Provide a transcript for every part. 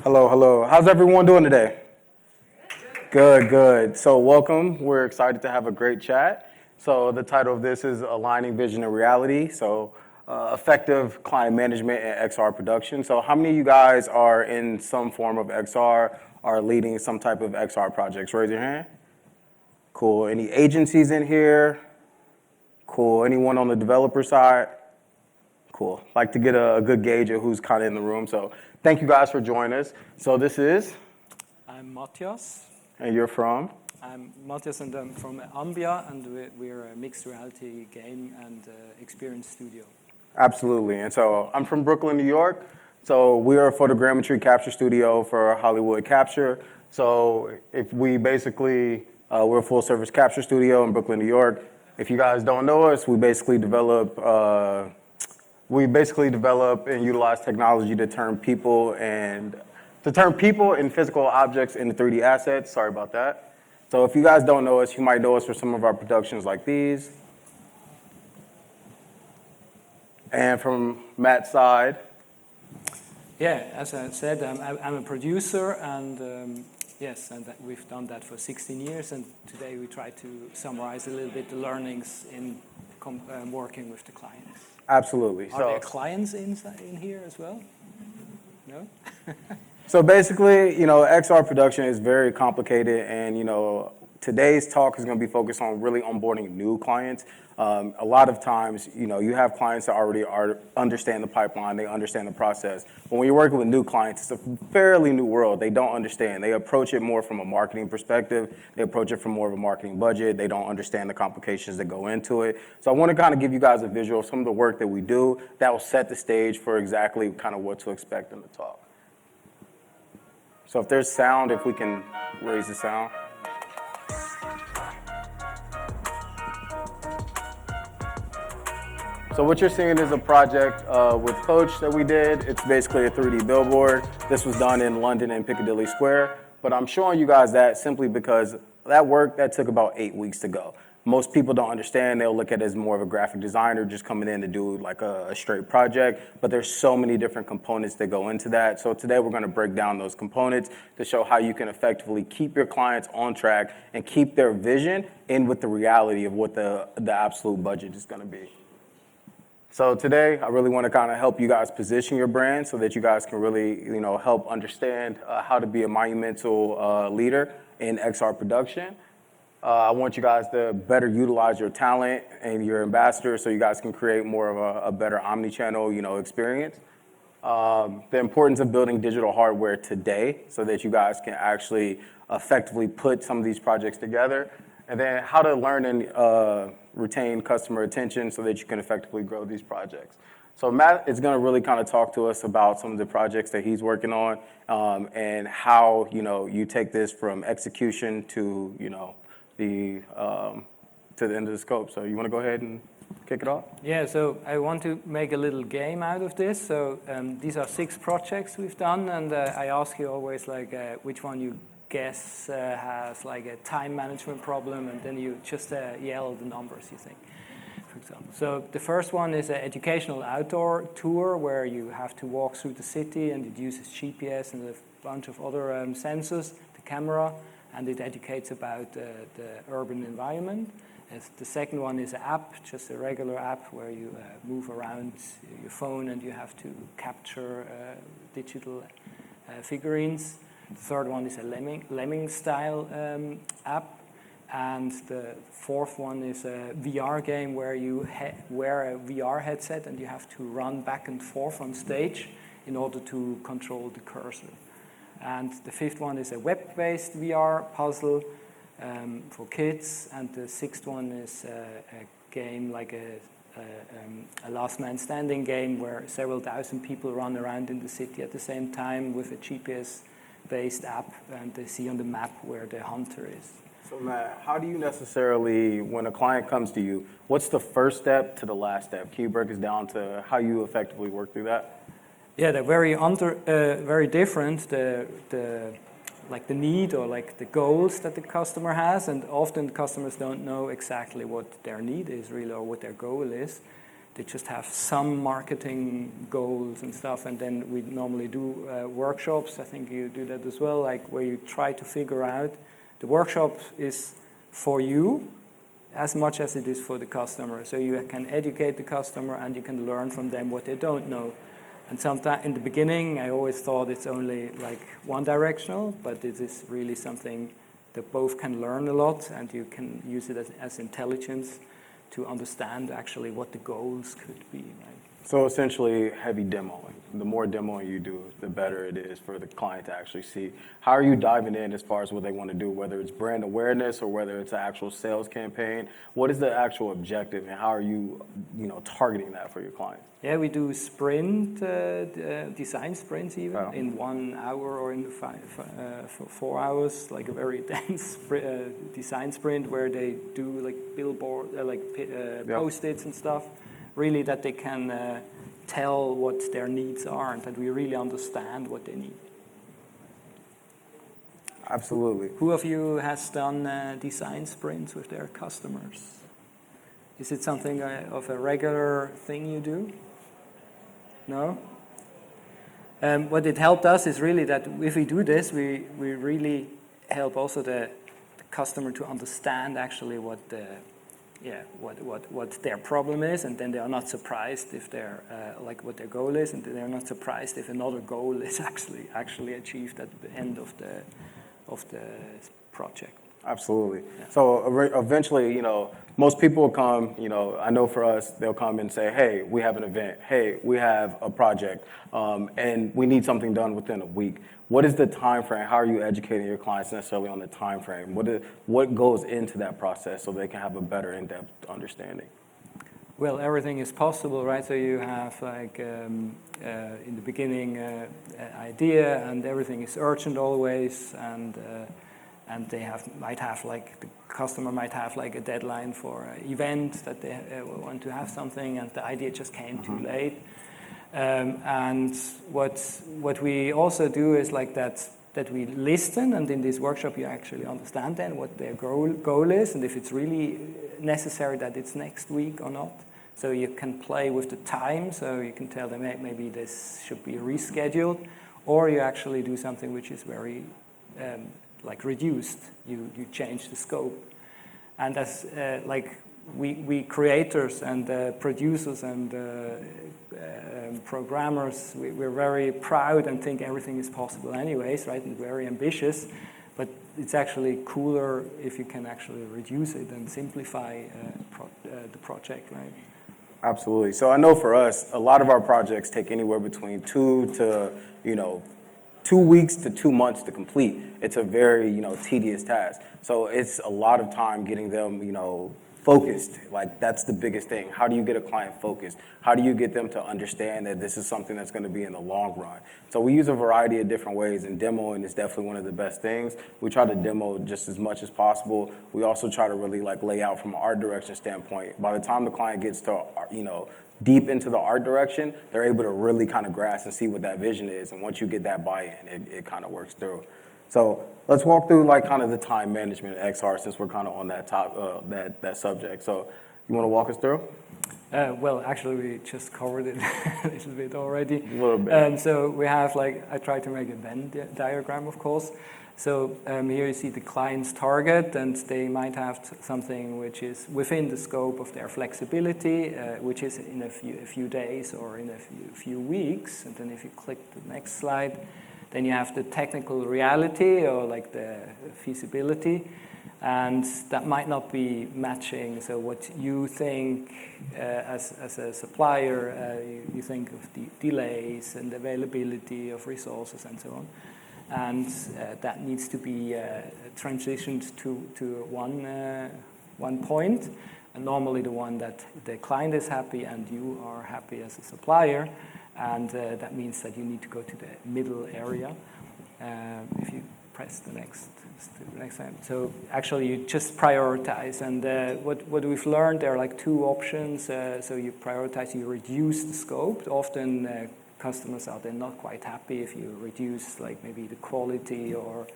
Hello, hello. How's everyone doing today? Good, good. So welcome. We're excited to have a great chat. So the title of this is Aligning Vision and Reality. So effective client management and XR production. So how many of you guys are in some form of XR, are leading some type of XR projects? Raise your hand. Cool. Any agencies in here? Cool. Anyone on the developer side? Cool. Like to get a good gauge of who's kind of in the room. So thank you guys for joining us. So this is, I'm Matthias. and you're from? I'm Matthias and I'm from Ambia, and we're a mixed reality game and experience studio. Absolutely. And so I'm from Brooklyn, New York. So we are a photogrammetry capture studio for Hollywood Capture. So if we basically, we're a full service capture studio in Brooklyn, New York. If you guys don't know us, we basically develop and utilize technology to turn people and physical objects into 3D assets. Sorry about that. So if you guys don't know us, you might know us for some of our productions like these. And from Matt's side. Yeah, as I said, I'm a producer, and yes, and we've done that for 16 years. And today we try to summarize a little bit the learnings in working with the clients. Absolutely. Are there clients in here as well? No? So basically, XR production is very complicated, and, today's talk is going to be focused on really onboarding new clients. A lot of times, you have clients that already understand the pipeline, they understand the process. But when you're working with new clients, it's a fairly new world. They don't understand. They approach it more from a marketing perspective. They approach it from more of a marketing budget. They don't understand the complications that go into it. So I want to kind of give you guys a visual of some of the work that we do that will set the stage for exactly kind of what to expect in the talk. So if there's sound, if we can raise the sound. So what you're seeing is a project with Coach that we did. It's basically a 3D billboard. This was done in London in Piccadilly Square. But I'm showing you guys that simply because that took about 8 weeks to go. Most people don't understand. They'll look at it as more of a graphic designer just coming in to do like a straight project. But there's so many different components that go into that. So today we're going to break down those components to show how you can effectively keep your clients on track and keep their vision in with the reality of what the absolute budget is going to be. So today, I really want to kind of help you guys position your brand so that you guys can really, help understand how to be a monumental leader in XR production. I want you guys to better utilize your talent and your ambassadors so you guys can create more of a better omni-channel, experience. The importance of building digital hardware today so that you guys can actually effectively put some of these projects together. And then how to learn and retain customer attention so that you can effectively grow these projects. So Matt is going to really kind of talk to us about some of the projects that he's working on and how, you take this from execution to, the end of the scope. So you want to go ahead and kick it off? Yeah, so I want to make a little game out of this. So these are 6 projects we've done, and I ask you always which one you guess has like a time management problem, and then you just yell the numbers you think, for example. So the first one is an educational outdoor tour where you have to walk through the city, and it uses GPS and a bunch of other sensors, the camera, and it educates about the urban environment. The second one is an app, just a regular app where you move around your phone and you have to capture digital figurines. The third one is a lemming style app. And the fourth one is a VR game where you wear a VR headset and you have to run back and forth on stage in order to control the cursor. And the fifth one is a web-based VR puzzle for kids. And the sixth one is a game like a last man standing game where several thousand people run around in the city at the same time with a GPS-based app, and they see on the map where the hunter is. So Matt, how do you necessarily, when a client comes to you, what's the first step to the last step? Can you break us down to how you effectively work through that? Yeah, they're very different. The need or like the goals that the customer has, and often customers don't know exactly what their need is really or what their goal is. they just have some marketing goals and stuff, and then we normally do workshops. I think you do that as well, like where you try to figure out. The workshop is for you as much as it is for the customer. So you can educate the customer and you can learn from them what they don't know. And sometimes in the beginning, I always thought it's only like one directional, but it is really something that both can learn a lot, and you can use it as intelligence to understand actually what the goals could be. Right? So essentially, heavy demoing. The more demoing you do, the better it is for the client to actually see. How are you diving in as far as what they want to do, whether it's brand awareness or whether it's an actual sales campaign? What is the actual objective, and how are you, targeting that for your clients? Yeah, we do sprint, design sprints even, Wow. in 1 hour or in 4 hours, like a very dense design sprint where they do like billboard, Post-its and stuff, really that they can tell what their needs are and that we really understand what they need. Absolutely. Who of you has done design sprints with their customers? Is it something of a regular thing you do? No? What it helped us is really that if we do this, we really help also the customer to understand actually what their problem is, and then they are not surprised if they're what their goal is, and they're not surprised if another goal is actually achieved at the end of the project. Absolutely. Yeah. So eventually, most people will come, I know for us, they'll come and say, hey, we have an event. Hey, we have a project, and we need something done within a week. What is the time frame? How are you educating your clients necessarily on the time frame? What goes into that process so they can have a better in-depth understanding? Well, everything is possible, right? So you have in the beginning idea, and everything is urgent always, and they might have the customer might have a deadline for an event that they want to have something, and the idea just came too late. And what we also do is that we listen, and in this workshop you actually understand then what their goal is, and if it's really necessary that it's next week or not. So you can play with the time, so you can tell them, hey, maybe this should be rescheduled, or you actually do something which is very reduced. You change the scope, and as we creators and producers and programmers, we're very proud and think everything is possible anyways, right? And very ambitious, but it's actually cooler if you can actually reduce it and simplify the project, right? Absolutely. So I know for us, a lot of our projects take anywhere between 2 to 2 weeks to 2 months to complete. It's a very, tedious task. So it's a lot of time getting them, focused. That's the biggest thing. How do you get a client focused? How do you get them to understand that this is something that's going to be in the long run? So we use a variety of different ways, and demoing is definitely one of the best things. We try to demo just as much as possible. We also try to really lay out from an art direction standpoint. By the time the client gets to, deep into the art direction, they're able to really kind of grasp and see what that vision is. And once you get that buy-in, it kind of works through. So let's walk through kind of the time management at XR, since we're kind of on that that subject. So you want to walk us through? Well, actually, we just covered it a little bit already. A little bit. So we have I tried to make a Venn diagram, of course. So here you see the client's target, and they might have something which is within the scope of their flexibility, which is in a few days or in a few weeks. And then if you click the next slide, then you have the technical reality or the feasibility, and that might not be matching. So what you think as a supplier, you think of the delays and availability of resources and so on. And that needs to be transitioned to one point, and normally the one that the client is happy and you are happy as a supplier, and that means that you need to go to the middle area. If you press the next time. So actually you just prioritize, and what we've learned, there are 2 options. So you prioritize, you reduce the scope. Often customers are then not quite happy if you reduce maybe the quality or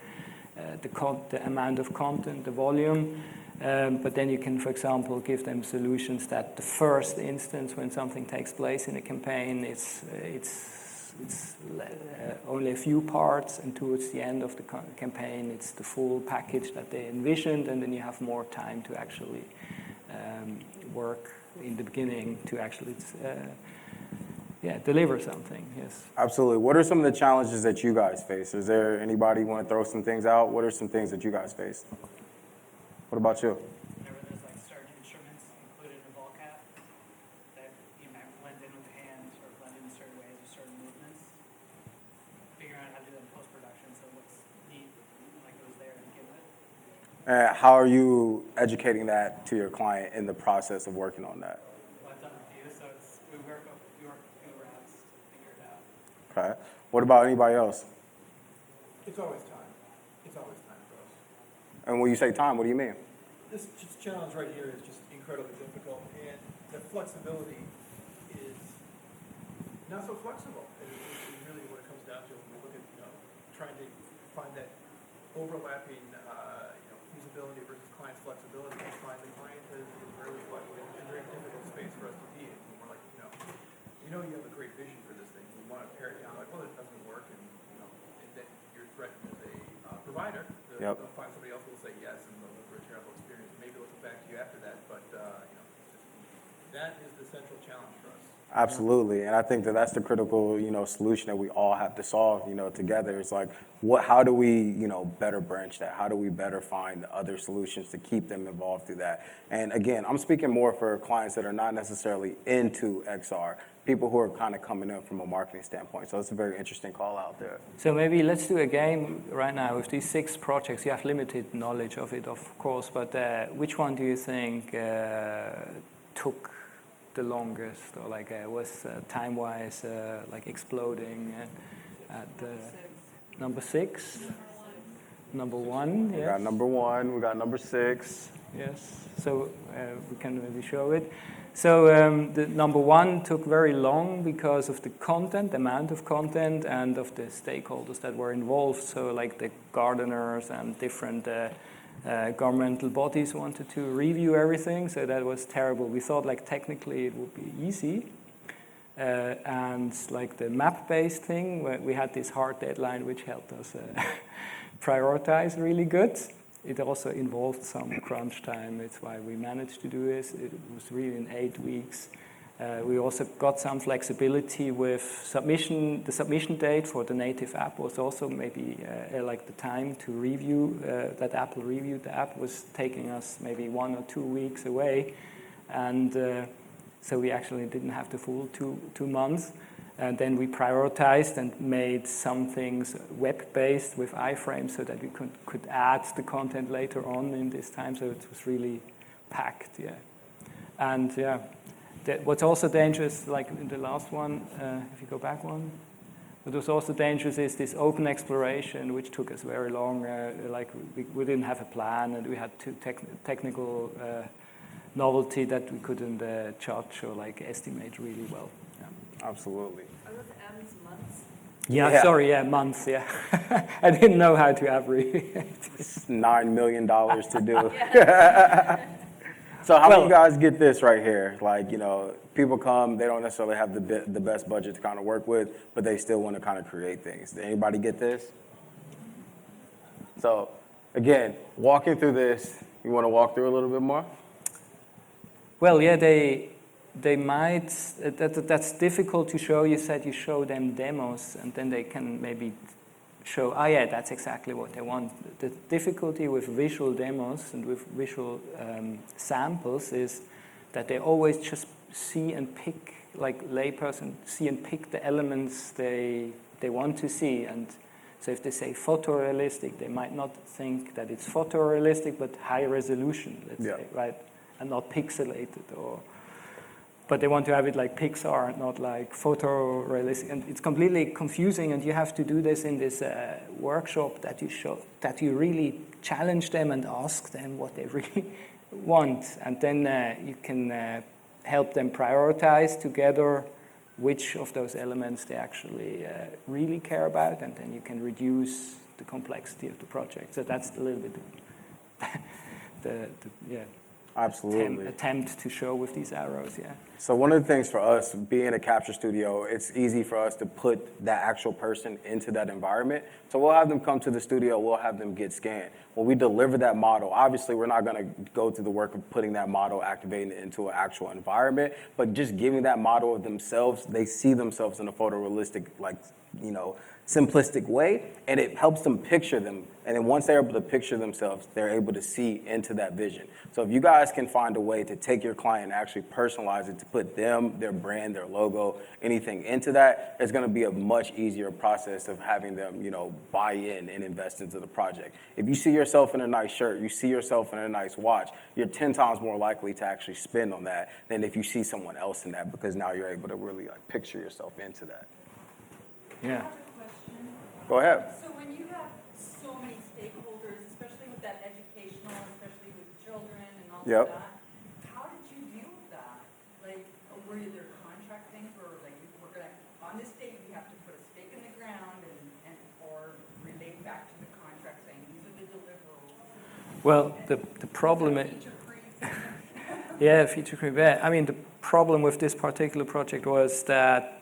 the amount of content, the volume. But then you can, for example, give them solutions that the first instance when something takes place in a campaign, it's only a few parts, and towards the end of the campaign, it's the full package that they envisioned, and then you have more time to actually work in the beginning to actually deliver something. Yes. Absolutely. What are some of the challenges that you guys face? Is there anybody want to throw some things out? What are some things that you guys face? What about you? Whenever there's like certain instruments included in the ball cap that you might blend in with the hands or blend in certain ways or certain movements, figuring out how to do that in post-production so what's neat, like it was there to begin with. How are you educating that to your client in the process of working on that? Well, I've done a few, so we work a few routes to figure it out. Okay. What about anybody else? It's always time. It's always time for us. And when you say time, what do you mean? This challenge right here is just incredibly difficult, and the flexibility is not so flexible. It's really what it comes down to when we look at trying to find that overlapping feasibility versus client's flexibility. We find the client is really flexible. It's a very difficult space for us to be in. We're like, you have a great vision for this thing. We want to pare it down. Like, well, it doesn't work, and then you're threatened as a provider. Yep. They'll find somebody else who will say yes, and they'll look for a terrible experience. Maybe they'll come back to you after that, but that is the central challenge for us. Absolutely, and I think that that's the critical, solution that we all have to solve, together. It's like, how do we, better branch that? How do we better find other solutions to keep them involved through that? And again, I'm speaking more for clients that are not necessarily into XR, people who are kind of coming in from a marketing standpoint. So it's a very interesting call out there. So maybe let's do a game right now with these 6 projects. You have limited knowledge of it, of course, but which one do you think took the longest, or like was time-wise like exploding at number 6? Number 1, yes. We got number 1, we got number 6. Yes, so we can maybe show it. So the number 1 took very long because of the content, the amount of content, and of the stakeholders that were involved. So like the gardeners and different governmental bodies wanted to review everything, so that was terrible. We thought like technically it would be easy. And like the map-based thing, we had this hard deadline which helped us prioritize really good. It also involved some crunch time. It's why we managed to do this. It was really in 8 weeks. We also got some flexibility with submission. The submission date for the native app was also maybe like the time to review, that Apple reviewed the app was taking us maybe 1 or 2 weeks away. And so we actually didn't have the full two months. And then we prioritized and made some things web-based with iframes so that we could add the content later on in this time. So it was really packed, yeah. And yeah, what's also dangerous, like in the last one, if you go back one, what was also dangerous is this open exploration, which took us very long. Like we didn't have a plan, and we had technical novelty that we couldn't judge or like estimate really well. Absolutely. Are those M's months? Yeah, sorry, months, yeah. I didn't know how to abbreviate. It's $9 million to do. So how do you guys get this right here? Like, people come, they don't necessarily have the best budget to kind of work with, but they still want to kind of create things. Did anybody get this? So again, walking through this, you want to walk through a little bit more? Well, yeah, they might, that's difficult to show. You said you show them demos, and then they can maybe show, yeah, that's exactly what they want. The difficulty with visual demos and with visual samples is that they always just see and pick, like layperson, see and pick the elements they want to see. And so if they say photorealistic, they might not think that it's photorealistic, but high resolution, let's say, right? And not pixelated, but they want to have it like Pixar, not like photorealistic. And it's completely confusing, and you have to do this in this workshop that you really challenge them and ask them what they really want. And then you can help them prioritize together which of those elements they actually really care about, and then you can reduce the complexity of the project. So that's a little bit the Absolutely. attempt to show with these arrows, yeah. So one of the things for us, being a capture studio, it's easy for us to put that actual person into that environment. So we'll have them come to the studio, we'll have them get scanned. When we deliver that model, obviously we're not gonna go through the work of putting that model, activating it into an actual environment, but just giving that model of themselves, they see themselves in a photorealistic, like, you know, simplistic way, and it helps them picture them. And then once they're able to picture themselves, they're able to see into that vision. So if you guys can find a way to take your client and actually personalize it, to put them, their brand, their logo, anything into that, it's gonna be a much easier process of having them, you know, buy in and invest into the project. If you see yourself in a nice shirt, you see yourself in a nice watch, you're 10 times more likely to actually spend on that than if you see someone else in that, because now you're able to really like picture yourself into that. Yeah. Go ahead. So when you have so many stakeholders, especially with that educational, especially with children and all Yep. of that, how did you deal with that? Like, were there contract things where like, we're gonna, on this date, we have to put a stake in the ground and or relate back to the contract saying, these are the deliverables? Well, the problem is, yeah, feature creep. Yeah. I mean, the problem with this particular project was that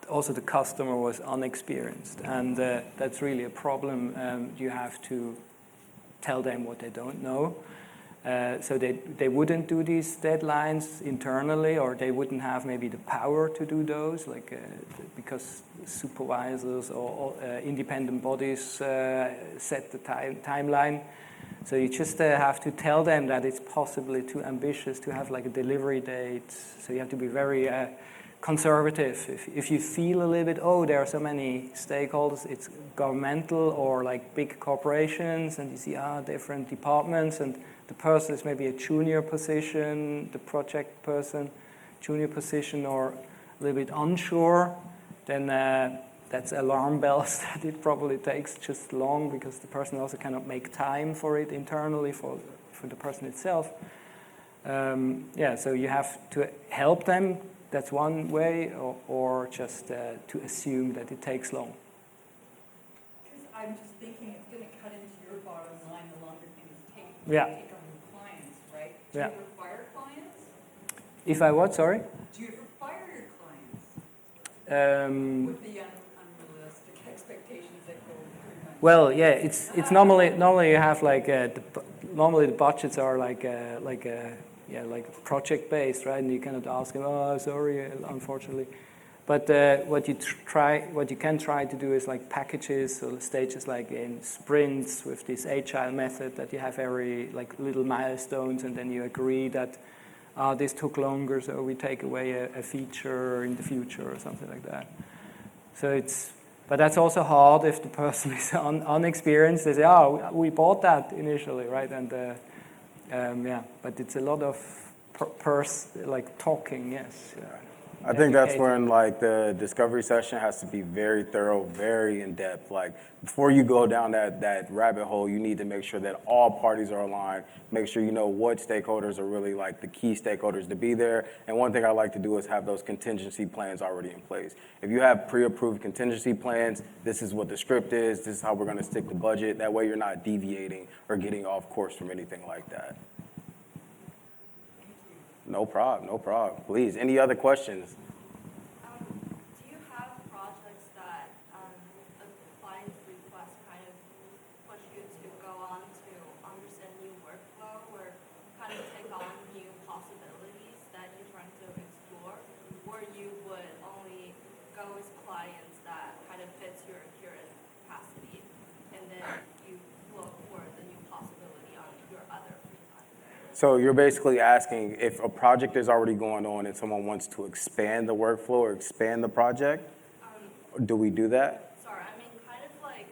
also the customer was unexperienced, and that's really a problem. You have to tell them what they don't know. So they wouldn't do these deadlines internally, or they wouldn't have maybe the power to do those, like because supervisors or independent bodies set the timeline. So you just have to tell them that it's possibly too ambitious to have like a delivery date. So you have to be very conservative. If you feel a little bit, oh, there are so many stakeholders, it's governmental or like big corporations, and you see different departments, and the person is maybe a junior position, the project person, junior position, or a little bit unsure, then that's alarm bells that it probably takes just long, because the person also cannot make time for it internally for the person itself. So you have to help them. That's one way, or just to assume that it takes long. Because I'm just thinking it's going to cut into your bottom line the longer things take. Yeah. Take on new clients, right? Do Yeah. you require clients? If I what, sorry? Do you require your clients with the unrealistic expectations that go pretty much? Well, yeah, it's normally you have like normally the budgets are like project based, right? And you cannot ask them, oh, sorry, unfortunately. But what you can try to do is like packages or stages, like in sprints with this agile method, that you have every like little milestones, and then you agree that this took longer, so we take away a feature in the future or something like that. So but that's also hard if the person is unexperienced. They say, oh, we bought that initially, right? And but it's a lot of like talking, yes. I think that's when like the discovery session has to be very thorough, very in-depth. Like before you go down that rabbit hole, you need to make sure that all parties are aligned, make sure you know what stakeholders are really like the key stakeholders to be there. And one thing I like to do is have those contingency plans already in place. If you have pre-approved contingency plans, this is what the script is, this is how we're gonna stick the budget. That way you're not deviating or getting off course from anything like that. No problem, no problem. Please, any other questions? Do you have projects that a client's request kind of push you to go on to understand new workflow, or kind of take on new possibilities that you're trying to explore, or you would only go with clients that kind of fits your current capacity, and then you look for the new possibility on your other free time? So you're basically asking if a project is already going on and someone wants to expand the workflow or expand the project, do we do that? Sorry, I mean kind of like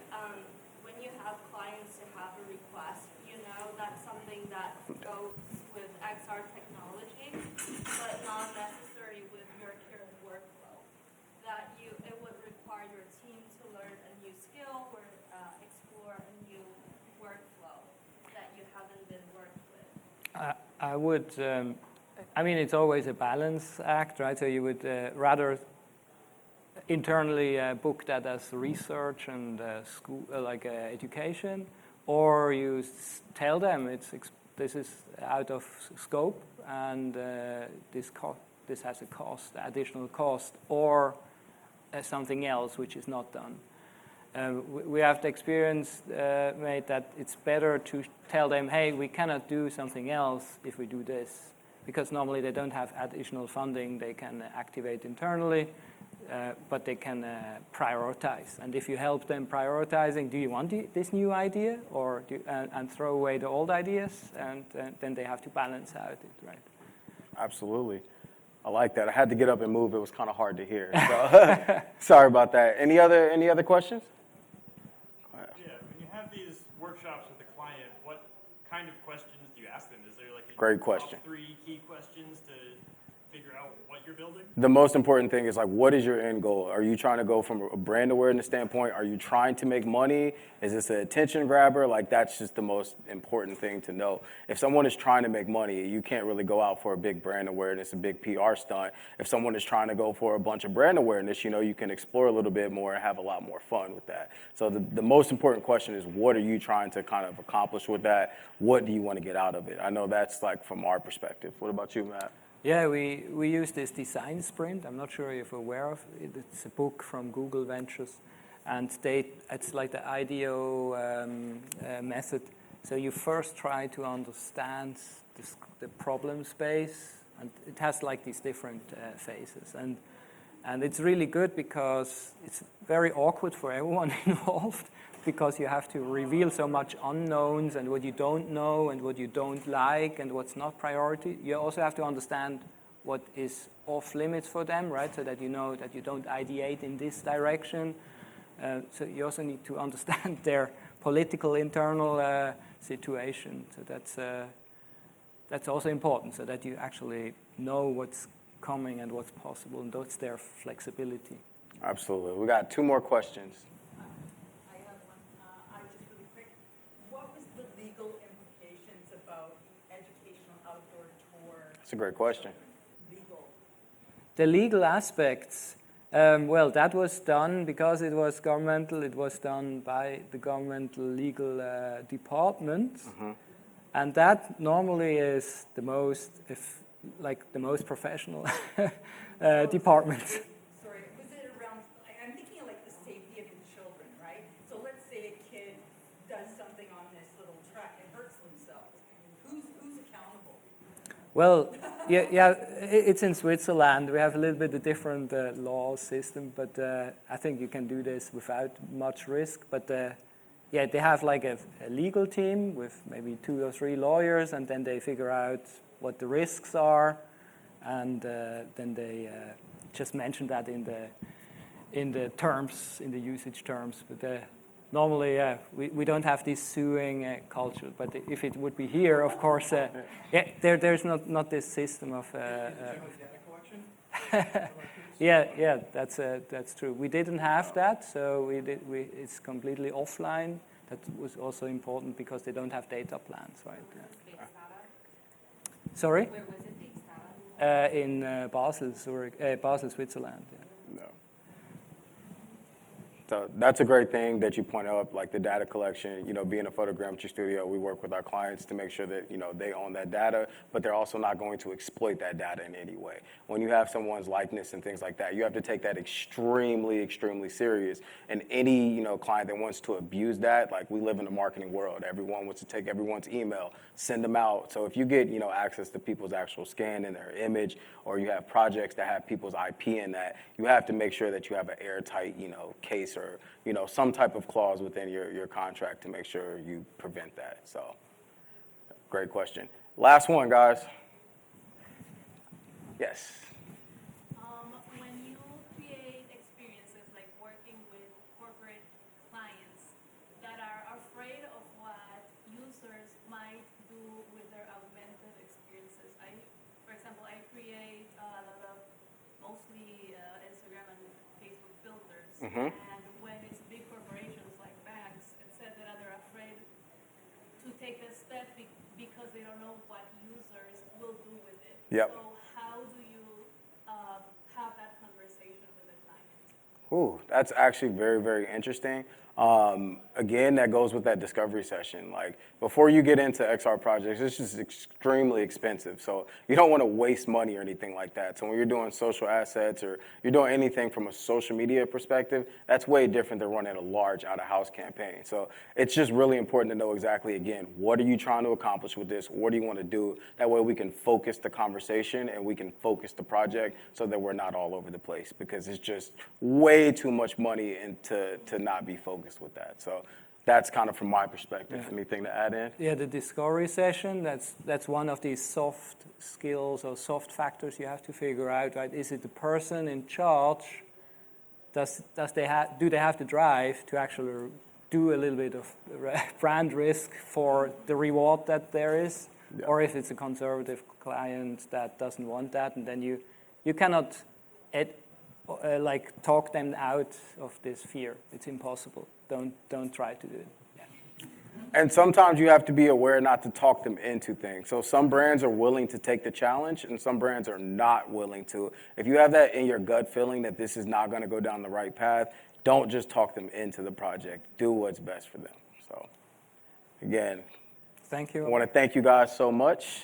when you have clients to have a request, you know that's something that goes with XR technology, but not necessarily with your current workflow. That it would require your team to learn a new skill or explore a new workflow that you haven't been worked with. I would, I mean, it's always a balance act, right? So you would rather internally book that as research and school, education, or you tell them this is out of scope and this has a cost, additional cost, or something else which is not done. We have the experience made that it's better to tell them, hey, we cannot do something else if we do this, because normally they don't have additional funding they can activate internally, but they can prioritize. And if you help them prioritizing, do you want this new idea, or and throw away the old ideas, and then they have to balance out it, right? Absolutely. I like that. I had to get up and move. It was kind of hard to hear. So sorry about that. Any other questions? Yeah, when you have these workshops with the client, what kind of questions do you ask them? Is there like a Great question. top 3 key questions to figure out what you're building? The most important thing is, like, what is your end goal? Are you trying to go from a brand awareness standpoint? Are you trying to make money? Is this an attention grabber? Like, that's just the most important thing to know. If someone is trying to make money, you can't really go out for a big brand awareness, a big PR stunt. If someone is trying to go for a bunch of brand awareness, you can explore a little bit more and have a lot more fun with that. So the most important question is, what are you trying to kind of accomplish with that? What do you want to get out of it? I know that's like from our perspective. What about you, Matt? Yeah, we use this design sprint. I'm not sure if you're aware of it. It's a book from Google Ventures, and it's like the IDEO method. So you first try to understand the problem space, and it has like these different phases. And it's really good because it's very awkward for everyone involved, because you have to reveal so much unknowns and what you don't know and what you don't like and what's not priority. You also have to understand what is off limits for them, right? So that you know that you don't ideate in this direction. So you also need to understand their political internal situation. So that's also important, so that you actually know what's coming and what's possible, and that's their flexibility. Absolutely. We got 2 more questions. I have one, just really quick. What was the legal implications about the educational outdoor tour? That's a great question. Legal. The legal aspects, well, that was done because it was governmental. It was done by the governmental legal department, and that normally is the most professional department. Sorry, was it around, I'm thinking of like the safety of the children, right? So let's say a kid does something on this little track and hurts themselves. Who's accountable? Well, yeah, it's in Switzerland. We have a little bit of different law system, but I think you can do this without much risk. But yeah, they have like a legal team with maybe 2 or 3 lawyers, and then they figure out what the risks are, and then they just mention that in the terms, in the usage terms. But normally, we don't have this suing culture. But if it would be here, of course, yeah, there's not this system of. Data collection? Yeah, that's true. We didn't have that, so it's completely offline. That was also important because they don't have data plans, right? Yeah. Sorry? Where was it based In Basel, Switzerland. Yeah. No. So that's a great thing that you point out, like the data collection. Being a photogrammetry studio, we work with our clients to make sure that they own that data, but they're also not going to exploit that data in any way. When you have someone's likeness and things like that, you have to take that extremely, extremely serious. And any client that wants to abuse that, like, we live in the marketing world. Everyone wants to take everyone's email, send them out. So if you get access to people's actual scan and their image, or you have projects that have people's IP in that, you have to make sure that you have an airtight case, or some type of clause within your contract to make sure you prevent that. So, great question. Last one, guys. Yes. When you create experiences like working with corporate clients that are afraid of what users might do with their augmented experiences, for example, I create a lot of mostly Instagram and Facebook filters. Mm-hmm. And when it's big corporations like banks, etc., they're afraid to take a step because they don't know what users will do with it. Yep. So how do you have that conversation with the client? Ooh, that's actually very, very interesting. Again, that goes with that discovery session. Like, before you get into XR projects, it's just extremely expensive. So you don't want to waste money or anything like that. So when you're doing social assets or you're doing anything from a social media perspective, that's way different than running a large out-of-house campaign. So it's just really important to know exactly, again, what are you trying to accomplish with this? What do you want to do? That way we can focus the conversation and we can focus the project so that we're not all over the place, because it's just way too much money and to not be focused with that. So that's kind of from my perspective. Yeah. Anything to add in? Yeah, the discovery session, that's one of these soft skills or soft factors you have to figure out, right? Is it the person in charge? Do they have the drive to actually do a little bit of brand risk for the reward that there is? Yeah. Or if it's a conservative client that doesn't want that, and then you cannot talk them out of this fear. It's impossible. Don't try to do it. Yeah. And sometimes you have to be aware not to talk them into things. So some brands are willing to take the challenge and some brands are not willing to. If you have that in your gut feeling that this is not going to go down the right path, don't just talk them into the project. Do what's best for them. So again, thank you. I want to thank you guys so much.